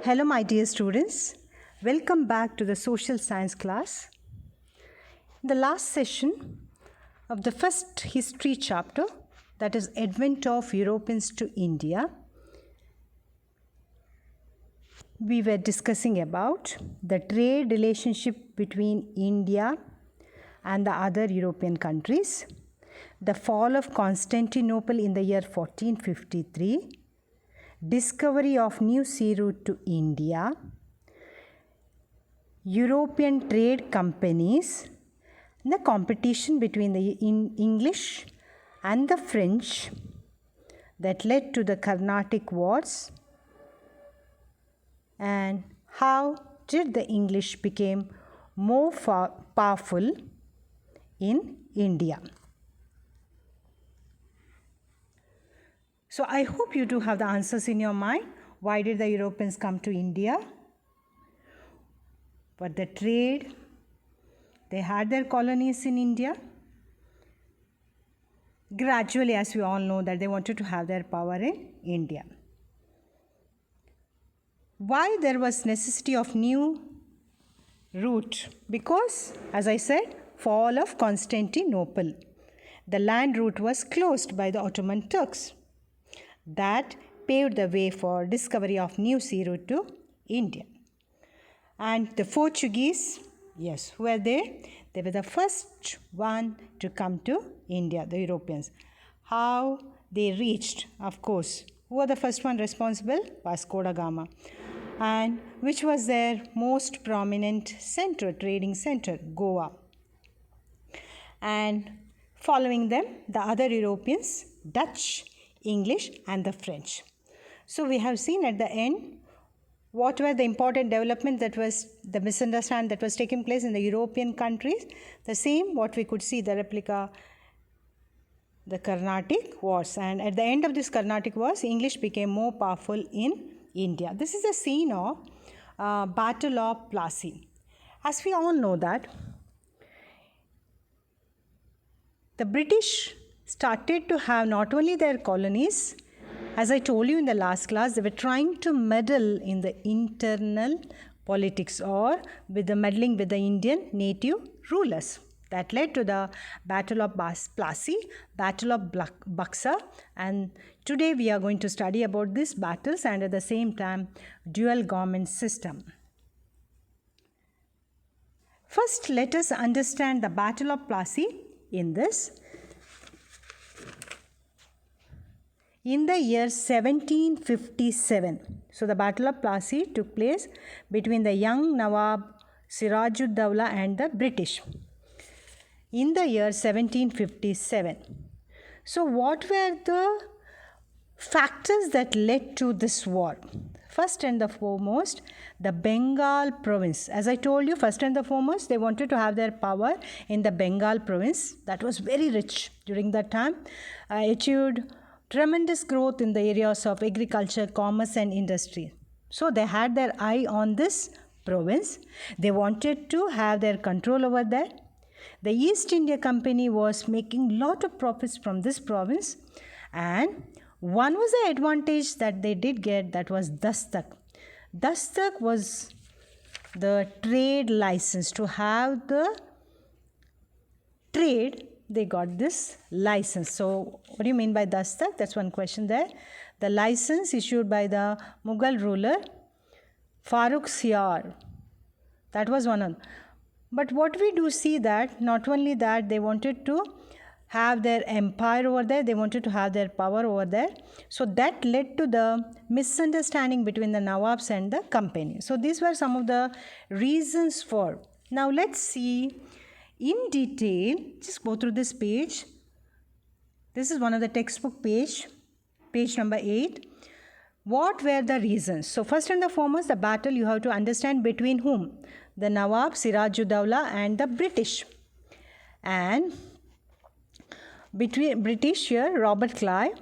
Hello, my dear students. Welcome back to the social science class. In the last session of the first history chapter, that is Advent of Europeans to India, we were discussing about the trade relationship between India and the other European countries, the fall of Constantinople in the year 1453, discovery of new sea route to India, European trade companies, the competition between the English and the French that led to the Carnatic Wars, and how did the English become more powerful in India. So I hope you do have the answers in your mind. Why did the Europeans come to India? For the trade. They had their colonies in India. Gradually, as we all know, that they wanted to have their power in India. Why there was necessity of new route? Because, as I said, fall of Constantinople. The land route was closed by the Ottoman Turks. That paved the way for discovery of new sea route to India. And the Portuguese, yes, who were they? They were the first one to come to India, the Europeans. How they reached, of course, who were the first one responsible? Vasco da Gama. And which was their most prominent center, trading center? Goa. And following them, the other Europeans, Dutch, English and the French. So we have seen at the end what were the important developments, that was the misunderstanding that was taking place in the European countries. The same what we could see, the replica, the Carnatic Wars. And at the end of this Carnatic Wars, English became more powerful in India. This is a scene of Battle of Plassey. As we all know that the British started to have not only their colonies, as I told you in the last class, they were trying to meddle in the internal politics or with the meddling with the Indian native rulers. That led to the Battle of Plassey, Battle of Baxar, and today we are going to study about these battles and at the same time dual government system. First, let us understand the Battle of Plassey in this. In the year 1757, so the Battle of Plassey took place between the young Nawab Sirajud-Dowla and the British. In the year 1757. So what were the factors that led to this war? First and the foremost, the Bengal province. As I told you, first and the foremost, they wanted to have their power in the Bengal province. That was very rich during that time. Achieved tremendous growth in the areas of agriculture, commerce and industry. So they had their eye on this province. They wanted to have their control over that. The East India Company was making lot of profits from this province, and one was the advantage that they did get, that was Dastak. Dastak was the trade license. To have the trade, they got this license. So what do you mean by Dastak? That's one question there. The license issued by the Mughal ruler Farooq Siyar. That was one of them. But what we do see that not only that they wanted to have their empire over there, they wanted to have their power over there. So that led to the misunderstanding between the Nawabs and the company. So these were some of the reasons for. Now let's see in detail, just go through this page. This is one of the textbook page number 8. What were the reasons? So first and the foremost, the battle you have to understand between whom? The Nawab Sirajud-Dowla and the British. And between British here, Robert Clive,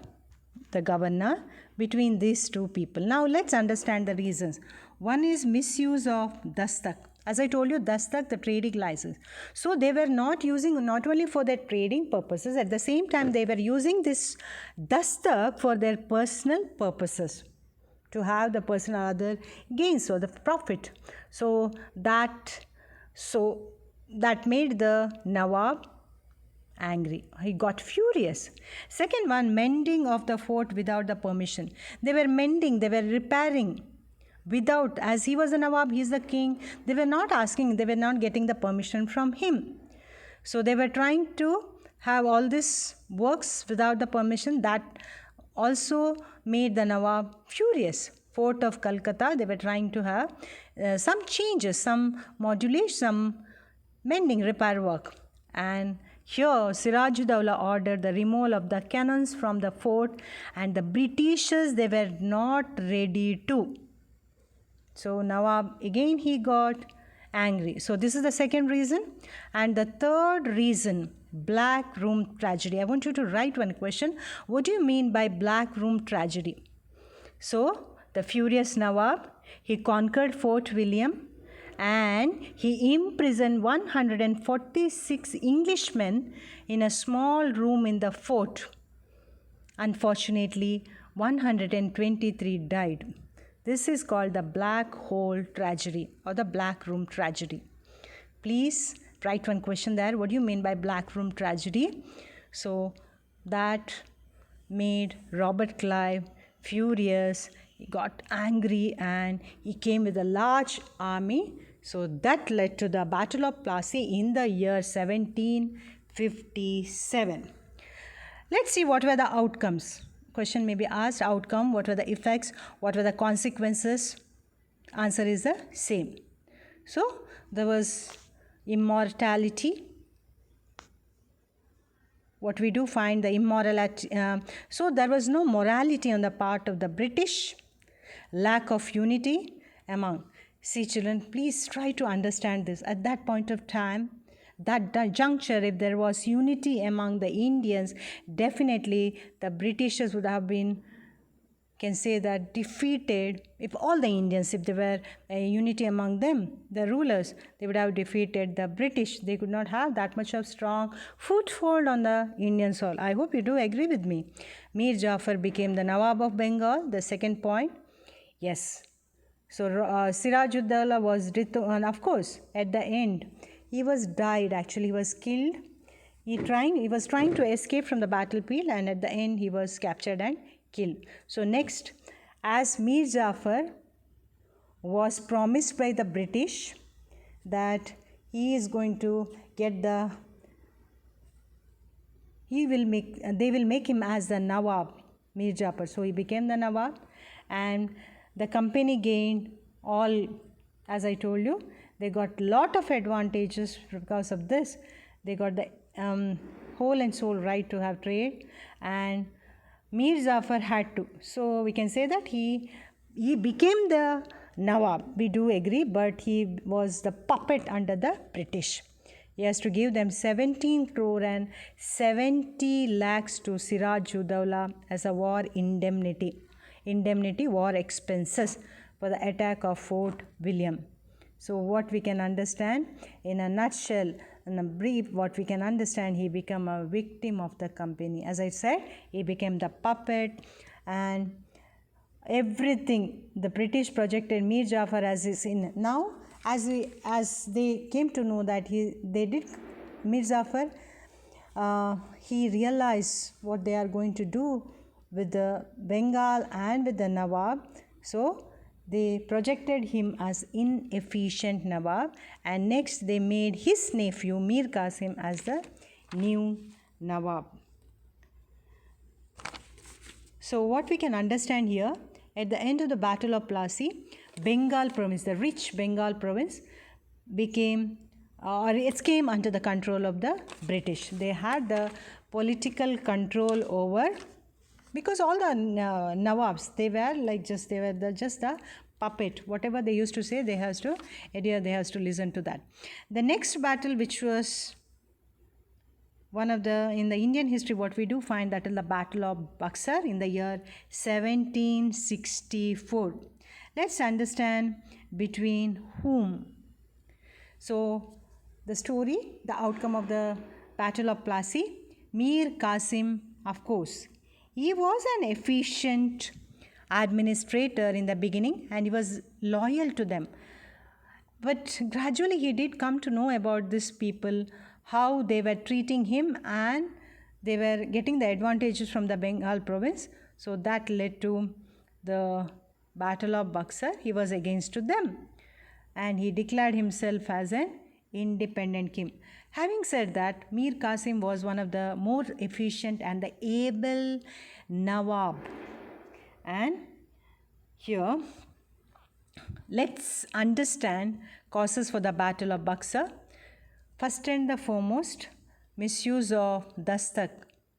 the governor, between these two people. Now let's understand the reasons. One is misuse of Dastak. As I told you, Dastak, the trading license. So they were not using not only for their trading purposes, at the same time they were using this Dastak for their personal purposes. to have the personal other gains or the profit. So that made the Nawab angry. He got furious. Second one, mending of the fort without the permission. They were mending, they were repairing without, as he was the Nawab, he is the king. They were not asking, they were not getting the permission from him. So they were trying to have all this works without the permission. That also made the Nawab furious. Fort of Calcutta, they were trying to have some changes, some modulation, some mending, repair work. And here Sirajuddaulah ordered the removal of the cannons from the fort, and the Britishers, they were not ready to. So Nawab again he got angry. So this is the second reason. And the third reason, black room tragedy. I want you to write one question. What do you mean by black room tragedy? So the furious Nawab, he conquered Fort William and he imprisoned 146 Englishmen in a small room in the fort. Unfortunately, 123 died. This is called the black hole tragedy or the black room tragedy. Please write one question there. What do you mean by black room tragedy? So that made Robert Clive furious. He got angry and he came with a large army. So that led to the Battle of Plassey in the year 1757. Let's see what were the outcomes. Question may be asked, outcome, what were the effects, what were the consequences? Answer is the same. So there was immortality. What we do find the immorality. So there was no morality on the part of the British, lack of unity among. See children, please try to understand this. At that point of time, that juncture, if there was unity among the Indians, definitely the Britishers would have been, can say that, defeated. If all the Indians, if there were a unity among them, the rulers, they would have defeated the British. They could not have that much of strong foothold on the Indian soil. I hope you do agree with me. Mir Jafar became the Nawab of Bengal. The second point, yes. So Sirajuddaulah was, and of course, at the end, he was died. Actually, he was killed. He was trying to escape from the battlefield, and at the end, he was captured and killed. So next, as Mir Jafar was promised by the British that he is going to get they will make him as the Nawab, Mir Jafar. So he became the Nawab, and the company gained all, as I told you, they got lot of advantages because of this. They got the whole and sole right to have trade, and Mir Jafar had to. So we can say that he became the Nawab. We do agree, but he was the puppet under the British. He has to give them 17 crore and 70 lakhs to Sirajuddaulah as a war indemnity, war expenses for the attack of Fort William. So what we can understand in a nutshell, in a brief, what we can understand, he became a victim of the company. As I said, he became the puppet, and everything the British projected Mir Jafar as his in. Now, as they came to know that Mir Jafar, he realized what they are going to do with the Bengal and with the Nawab. So they projected him as inefficient Nawab, and next they made his nephew Mir Qasim as the new Nawab. So what we can understand here, at the end of the Battle of Plassey, Bengal province, the rich Bengal province, came under the control of the British. They had the political control over, because all the Nawabs, they were just the puppet. Whatever they used to say, they have to adhere, they have to listen to that. The next battle, which was one of in the Indian history, what we do find, that is the Battle of Baxar in the year 1764. Let's understand between whom. So the story, the outcome of the Battle of Plassey, Mir Qasim, of course, he was an efficient administrator in the beginning, and he was loyal to them. But gradually he did come to know about these people, how they were treating him, and they were getting the advantages from the Bengal province. So that led to the Battle of Baxar. He was against to them, and he declared himself as an independent king. Having said that, Mir Qasim was one of the more efficient and the able Nawab. And here, let's understand causes for the Battle of Baksar. First and the foremost, misuse of dastak.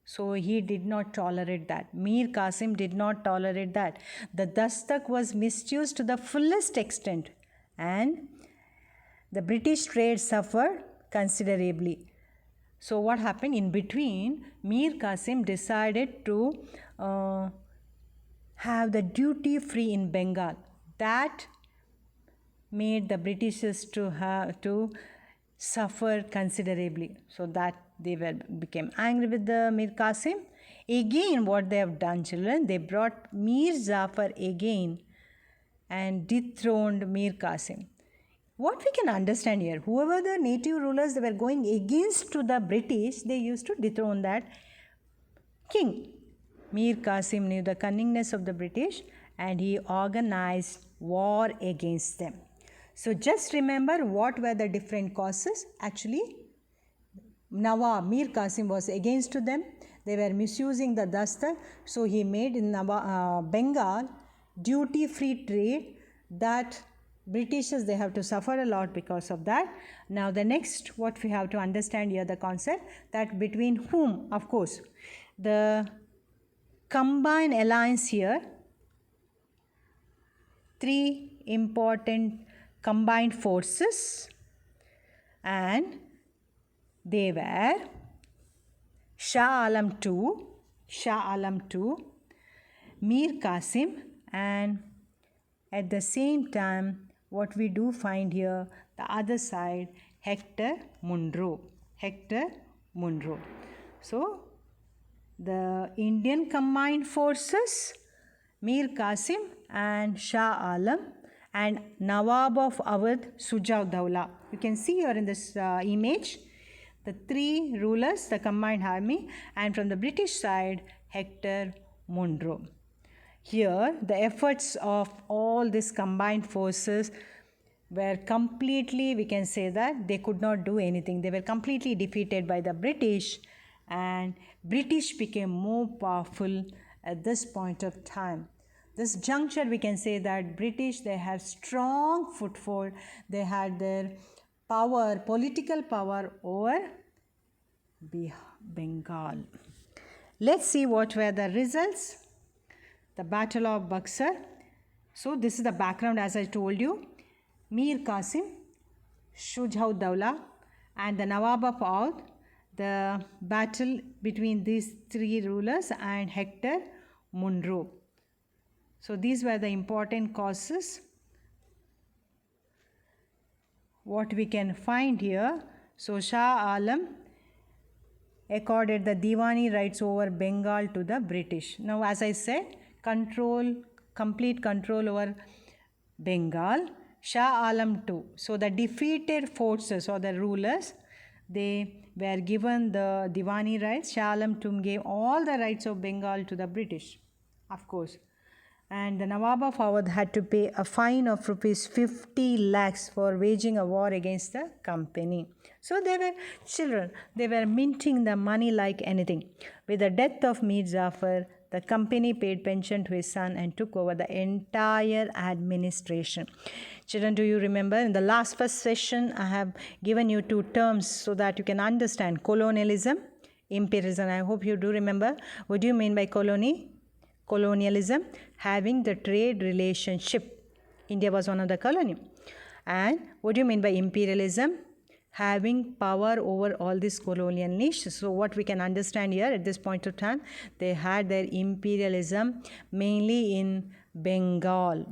So he did not tolerate that. Mir Qasim did not tolerate that. The dastak was misused to the fullest extent, and the British trade suffered considerably. So what happened in between? Mir Qasim decided to have the duty free in Bengal. That made the Britishers to have to suffer considerably. So that they became angry with the Mir Qasim. Again, what they have done, children, they brought Mir Jafar again and dethroned Mir Qasim. What we can understand here, whoever the native rulers they were going against to the British, they used to dethrone that king. Mir Qasim knew the cunningness of the British, and he organized war against them. So just remember what were the different causes. Actually, Nawab Mir Qasim was against to them. They were misusing the dastar. So he made in Bengal duty-free trade, that Britishers, they have to suffer a lot because of that. Now the next, what we have to understand here, the concept that between whom, of course, the combined alliance here, three important combined forces, and they were Shah Alam II, Mir Qasim, and at the same time, what we do find here, the other side, Hector Munro. So, the Indian combined forces, Mir Qasim and Shah Alam, and Nawab of Awadh, Sujauddaulah. You can see here in this image, the three rulers, the combined army, and from the British side, Hector Munro. Here, the efforts of all these combined forces were completely, we can say that they could not do anything. They were completely defeated by the British, and British became more powerful at this point of time. This juncture, we can say that British, they had strong foothold. They had their power, political power over Bengal. Let's see what were the results. The Battle of Baksar. So this is the background, as I told you. Mir Qasim, Sujauddaulah, and the Nawab of Awadh. The battle between these three rulers and Hector Munro. So these were the important causes. What we can find here. So Shah Alam accorded the Diwani rights over Bengal to the British. Now, as I said, complete control over Bengal. Shah Alam II. So the defeated forces or the rulers, they were given the Diwani rights. Shah Alam II gave all the rights of Bengal to the British, of course. And the Nawab of Awadh had to pay a fine of rupees 50 lakhs for waging a war against the company. So they were children. They were minting the money like anything. With the death of Mir Jafar, the company paid pension to his son and took over the entire administration. Children, do you remember in the first session, I have given you two terms so that you can understand colonialism, imperialism. I hope you do remember. What do you mean by colonialism? Having the trade relationship. India was one of the colony. And what do you mean by imperialism? Having power over all these colonial nations. So what we can understand here at this point of time, they had their imperialism mainly in Bengal.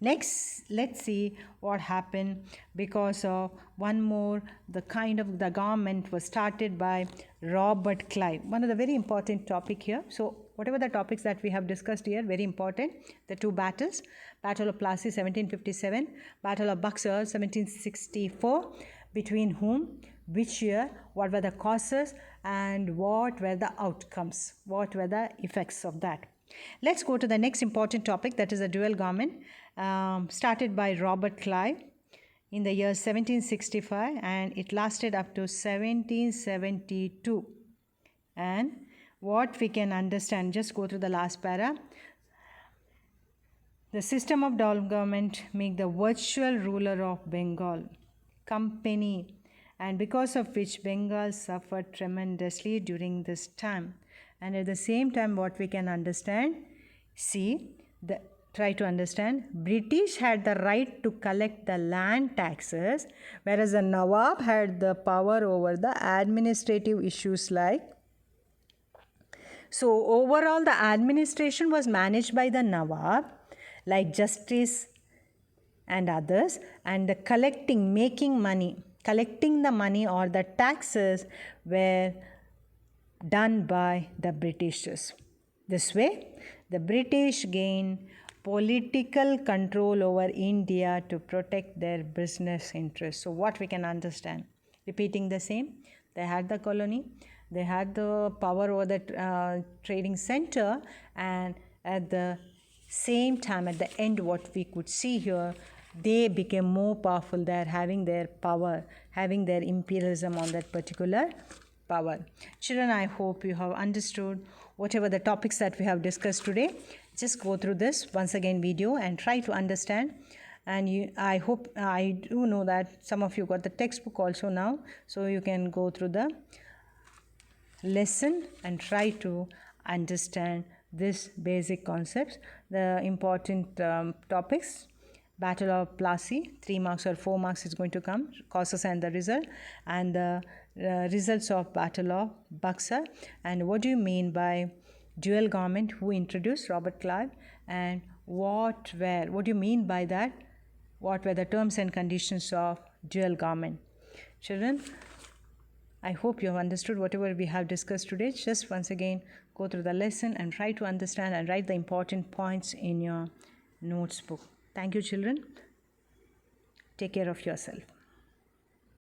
Next, let's see what happened because of one more, the government was started by Robert Clive. One of the very important topic here. So whatever the topics that we have discussed here, very important. The two battles, Battle of Plassey 1757, Battle of Baxar 1764, between whom, which year, what were the causes, and what were the outcomes, what were the effects of that. Let's go to the next important topic, that is the dual government, started by Robert Clive in the year 1765, and it lasted up to 1772. And what we can understand, just go through the last para. The system of dual government make the virtual ruler of Bengal company, and because of which Bengal suffered tremendously during this time. And at the same time, what we can understand, try to understand, British had the right to collect the land taxes, whereas the Nawab had the power over the administrative issues like. So overall, the administration was managed by the Nawab, like justice and others, and the collecting the money or the taxes were done by the Britishers. This way, the British gained political control over India to protect their business interests. So what we can understand, repeating the same, they had the colony, they had the power over the trading center, and at the same time, at the end, what we could see here, they became more powerful. They are having their power, having their imperialism on that particular power. Children, I hope you have understood whatever the topics that we have discussed today. Just go through this once again video and try to understand. And I do know that some of you got the textbook also now, so you can go through the lesson and try to understand this basic concepts, the important topics. Battle of Plassey, 3 marks or 4 marks is going to come, causes and the result, and the results of Battle of Baksha, and what do you mean by dual government, who introduced, Robert Clive, and what do you mean by that, what were the terms and conditions of dual government. Children, I hope you have understood whatever we have discussed today. Just once again go through the lesson and try to understand and write the important points in your notes book. Thank you, children. Take care of yourself.